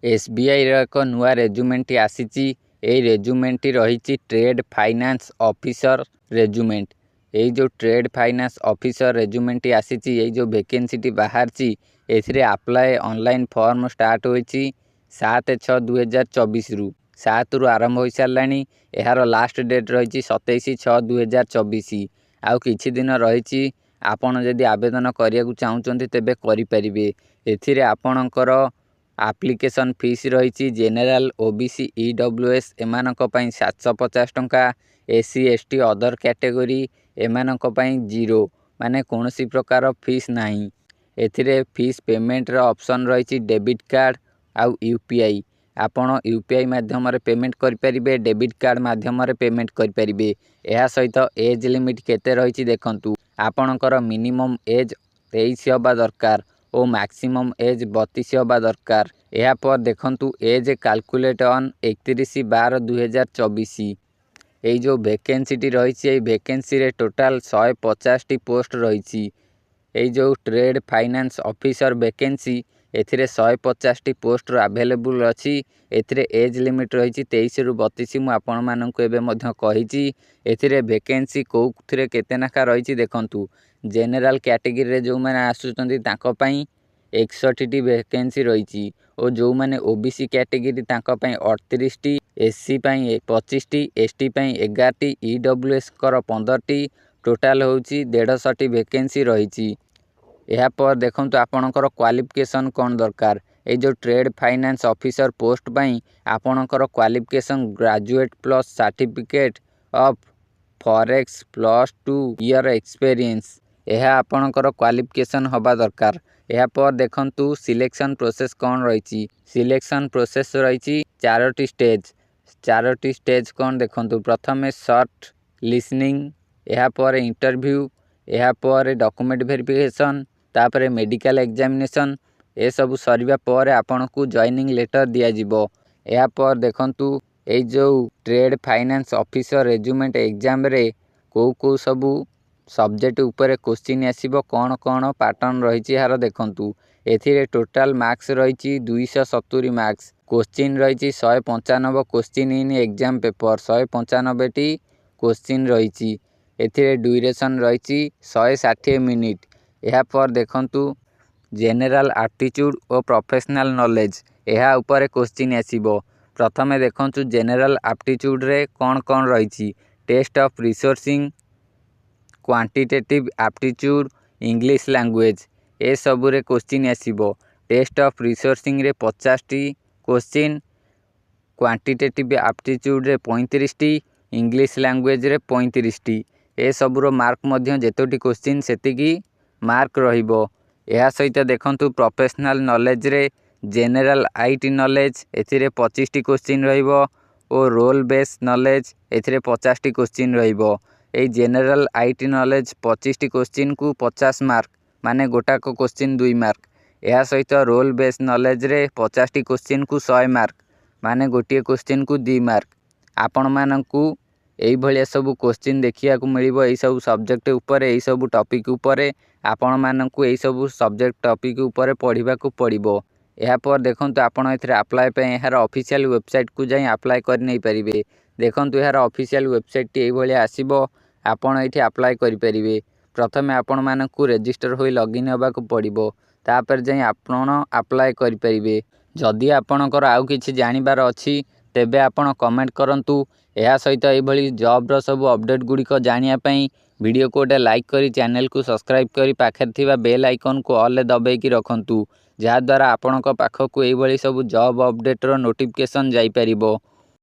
SBI ର ଏକ ନୂଆ ରେଜୁମେଣ୍ଟଟି ଆସିଛି। ଏହି ରେଜୁମେଣ୍ଟଟି ରହିଛି ଟ୍ରେଡ୍ ଫାଇନାନ୍ସ ଅଫିସର ରେଜୁମେଣ୍ଟ। ଏଇ ଯେଉଁ ଟ୍ରେଡ୍ ଫାଇନାନ୍ସ ଅଫିସର ରେଜୁମେଣ୍ଟଟି ଆସିଛି, ଏଇ ଯେଉଁ ଭେକେନ୍ସିଟି ବାହାରିଛି, ଏଥିରେ ଆପ୍ଲାଏ ଅନଲାଇନ୍ ଫର୍ମ ଷ୍ଟାର୍ଟ ହୋଇଛି 7/6/2024ରୁ 7ରୁ ଆରମ୍ଭ ହୋଇସାରିଲାଣି। ଏହାର ଲାଷ୍ଟ ଡେଟ୍ ରହିଛି 27/6/2024। ଆଉ କିଛି ଦିନ ରହିଛି। ଆପଣ ଯଦି ଆବେଦନ କରିବାକୁ ଚାହୁଁଛନ୍ତି ତେବେ କରିପାରିବେ। ଏଥିରେ ଆପଣଙ୍କର ଆପ୍ଲିକେସନ୍ ଫିସ୍ ରହିଛି ଜେନେରାଲ, OBC, EWS ଏମାନଙ୍କ ପାଇଁ 750 ଟଙ୍କା, SC ST ଅଦର କ୍ୟାଟେଗୋରୀ ଏମାନଙ୍କ ପାଇଁ 0, ମାନେ କୌଣସି ପ୍ରକାର ଫିସ୍ ନାହିଁ। ଏଥିରେ ଫିସ୍ ପେମେଣ୍ଟର ଅପସନ୍ ରହିଛି ଡେବିଟ୍ କାର୍ଡ଼ ଆଉ UPI। ଆପଣ UPI ମାଧ୍ୟମରେ ପେମେଣ୍ଟ କରିପାରିବେ, ଡେବିଟ୍ କାର୍ଡ଼ ମାଧ୍ୟମରେ ପେମେଣ୍ଟ କରିପାରିବେ। ଏହା ସହିତ ଏଜ୍ ଲିମିଟ୍ କେତେ ରହିଛି ଦେଖନ୍ତୁ। ଆପଣଙ୍କର ମିନିମମ୍ ଏଜ୍ 23 ହେବା ଦରକାର ଓ ମ୍ୟାକ୍ସିମମ୍ ଏଜ୍ 32 ହେବା ଦରକାର। ଏହାପରେ ଦେଖନ୍ତୁ ଏଜ୍ କାଲକୁଲେଟ୍ ଅନ୍ 31/12/2024। ଏଇ ଯେଉଁ ଭେକେନ୍ସିଟି ରହିଛି, ଏଇ ଭେକେନ୍ସିରେ ଟୋଟାଲ୍ 150ଟି ପୋଷ୍ଟ ରହିଛି। ଏଇ ଯେଉଁ ଟ୍ରେଡ୍ ଫାଇନାନ୍ସ ଅଫିସର ଭେକେନ୍ସି, ଏଥିରେ 150ଟି ପୋଷ୍ଟର ଆଭେଲେବୁଲ୍ ଅଛି। ଏଥିରେ ଏଜ୍ ଲିମିଟ୍ ରହିଛି 23ରୁ 32। ମୁଁ ଆପଣମାନଙ୍କୁ ଏବେ ମଧ୍ୟ କହିଛି। ଏଥିରେ ଭେକେନ୍ସି କେଉଁଥିରେ କେତେ ଲେଖା ରହିଛି ଦେଖନ୍ତୁ। ଜେନେରାଲ କ୍ୟାଟେଗୋରୀରେ ଯେଉଁମାନେ ଆସୁଛନ୍ତି ତାଙ୍କ ପାଇଁ 61ଟି ଭେକେନ୍ସି ରହିଛି ଓ ଯେଉଁମାନେ OBC କ୍ୟାଟେଗୋରୀ ତାଙ୍କ ପାଇଁ 38ଟି, SC ପାଇଁ 25ଟି, ST ପାଇଁ 11ଟି, EWSଙ୍କର 15ଟି, ଟୋଟାଲ୍ ହେଉଛି 150ଟି ଭେକେନ୍ସି ରହିଛି। ଏହାପରେ ଦେଖନ୍ତୁ ଆପଣଙ୍କର କ୍ୱାଲିଫିକେସନ୍ କ'ଣ ଦରକାର। ଏଇ ଯେଉଁ ଟ୍ରେଡ୍ ଫାଇନାନ୍ସ ଅଫିସର ପୋଷ୍ଟ ପାଇଁ ଆପଣଙ୍କର qualification graduate plus certificate of forex +2 year experience, ଏହା ଆପଣଙ୍କର କ୍ୱାଲିଫିକେସନ୍ ହେବା ଦରକାର। ଏହାପରେ ଦେଖନ୍ତୁ ସିଲେକ୍ସନ୍ ପ୍ରୋସେସ୍ କ'ଣ ରହିଛି। ସିଲେକ୍ସନ୍ ପ୍ରୋସେସ୍ ରହିଛି 4ଟି ଷ୍ଟେଜ୍। 4ଟି ଷ୍ଟେଜ୍ କ'ଣ ଦେଖନ୍ତୁ। ପ୍ରଥମେ ସର୍ଟ ଲିସନିଂ, ଏହାପରେ ଇଣ୍ଟରଭ୍ୟୁ, ଏହାପରେ ଡକୁମେଣ୍ଟ ଭେରିଫିକେସନ୍, ତାପରେ ମେଡ଼ିକାଲ ଏକ୍ଜାମିନେସନ୍। ଏସବୁ ସରିବା ପରେ ଆପଣଙ୍କୁ ଜଏନିଂ ଲେଟର ଦିଆଯିବ। ଏହାପରେ ଦେଖନ୍ତୁ ଏଇ ଯେଉଁ ଟ୍ରେଡ୍ ଫାଇନାନ୍ସ ଅଫିସର ରେଜୁମେଣ୍ଟ ଏକ୍ଜାମରେ କେଉଁ ସବୁ ସବଜେକ୍ଟ ଉପରେ କୋଶ୍ଚିନ୍ ଆସିବ, କ'ଣ କ'ଣ ପାଟର୍ନ ରହିଛି ଏହାର ଦେଖନ୍ତୁ। ଏଥିରେ ଟୋଟାଲ୍ ମାର୍କସ୍ ରହିଛି 270 ମାର୍କସ୍। କୋଶ୍ଚିନ୍ ରହିଛି 195 କୋଶ୍ଚିନ୍ ଇନ୍ ଏକ୍ଜାମ ପେପର, 195ଟି କୋଶ୍ଚିନ୍ ରହିଛି। ଏଥିରେ ଡ୍ୟୁରେସନ୍ ରହିଛି 160 ମିନିଟ୍। ଏହାପରେ ଦେଖନ୍ତୁ ଜେନେରାଲ ଆପ୍ଟିଚ୍ୟୁଡ୍ ଓ ପ୍ରଫେସନାଲ ନଲେଜ, ଏହା ଉପରେ କୋଶ୍ଚିନ୍ ଆସିବ। ପ୍ରଥମେ ଦେଖନ୍ତୁ ଜେନେରାଲ ଆପ୍ଟିଚ୍ୟୁଡ୍ରେ କ'ଣ କ'ଣ ରହିଛି। ଟେଷ୍ଟ ଅଫ୍ ରିସୋର୍ସିଂ, କ୍ୱାଣ୍ଟିଟେଟିଭ୍ ଆପ୍ଟିଚ୍ୟୁଡ୍, ଇଂଲିଶ ଲାଙ୍ଗୁଏଜ, ଏସବୁରେ କୋଶ୍ଚିନ୍ ଆସିବ। ଟେଷ୍ଟ ଅଫ୍ ରିସୋର୍ସିଂରେ 50ଟି କୋଶ୍ଚିନ୍, କ୍ୱାଣ୍ଟିଟେଟିଭ୍ ଆପ୍ଟିଚ୍ୟୁଡ୍ରେ 35ଟି, ଇଂଲିଶ ଲାଙ୍ଗୁଏଜରେ 35ଟି। ଏସବୁର ମାର୍କ ମଧ୍ୟ ଯେତୋଟି କୋଶ୍ଚିନ୍ ସେତିକି ମାର୍କ ରହିବ। ଏହା ସହିତ ଦେଖନ୍ତୁ ପ୍ରଫେସନାଲ ନଲେଜରେ ଜେନେରାଲ IT ନଲେଜ, ଏଥିରେ 25ଟି କୋଶ୍ଚିନ୍ ରହିବ ଓ ରୋଲ୍ ବେସ୍ ନଲେଜ, ଏଥିରେ 50ଟି କୋଶ୍ଚିନ୍ ରହିବ। ଏଇ ଜେନେରାଲ IT ନଲେଜ 25ଟି କୋଶ୍ଚିନ୍କୁ 50 ମାର୍କ, ମାନେ ଗୋଟାକ କୋଶ୍ଚିନ୍ 2 ମାର୍କ। ଏହା ସହିତ ରୋଲ୍ ବେସ୍ ନଲେଜରେ 50ଟି କୋଶ୍ଚିନ୍କୁ 100 ମାର୍କ, ମାନେ ଗୋଟିଏ କୋଶ୍ଚିନ୍କୁ 2 ମାର୍କ। ଆପଣମାନଙ୍କୁ ଏଇଭଳିଆ ସବୁ କୋଶ୍ଚିନ୍ ଦେଖିବାକୁ ମିଳିବ ଏଇସବୁ ସବଜେକ୍ଟ ଉପରେ, ଏଇସବୁ ଟପିକ୍ ଉପରେ। ଆପଣମାନଙ୍କୁ ଏଇସବୁ ସବଜେକ୍ଟ ଟପିକ୍ ଉପରେ ପଢ଼ିବାକୁ ପଡ଼ିବ। ଏହାପରେ ଦେଖନ୍ତୁ ଆପଣ ଏଥିରେ ଆପ୍ଲାଏ ପାଇଁ ଏହାର ଅଫିସିଆଲ ୱେବସାଇଟ୍କୁ ଯାଇ ଆପ୍ଲାଏ କରି ନେଇପାରିବେ। ଦେଖନ୍ତୁ ଏହାର ଅଫିସିଆଲ ୱେବସାଇଟ୍ଟି ଏଇଭଳିଆ ଆସିବ। ଆପଣ ଏଇଠି ଆପ୍ଲାଏ କରିପାରିବେ। ପ୍ରଥମେ ଆପଣମାନଙ୍କୁ ରେଜିଷ୍ଟର ହୋଇ ଲଗ୍ଇନ୍ ହେବାକୁ ପଡ଼ିବ, ତାପରେ ଯାଇ ଆପଣ ଆପ୍ଲାଏ କରିପାରିବେ। ଯଦି ଆପଣଙ୍କର ଆଉ କିଛି ଜାଣିବାର ଅଛି ତେବେ ଆପଣ କମେଣ୍ଟ କରନ୍ତୁ। ଏହା ସହିତ ଏଇଭଳି ଜବ୍ର ସବୁ ଅପଡ଼େଟ୍ ଗୁଡ଼ିକ ଜାଣିବା ପାଇଁ ଭିଡ଼ିଓକୁ ଗୋଟେ ଲାଇକ୍ କରି ଚ୍ୟାନେଲକୁ ସବସ୍କ୍ରାଇବ୍ କରି ପାଖରେ ଥିବା ବେଲ୍ ଆଇକନ୍କୁ ଅଲ୍ରେ ଦବାଇକି ରଖନ୍ତୁ, ଯାହାଦ୍ୱାରା ଆପଣଙ୍କ ପାଖକୁ ଏଇଭଳି ସବୁ ଜବ୍ ଅପଡ଼େଟ୍ର ନୋଟିଫିକେସନ୍ ଯାଇପାରିବ।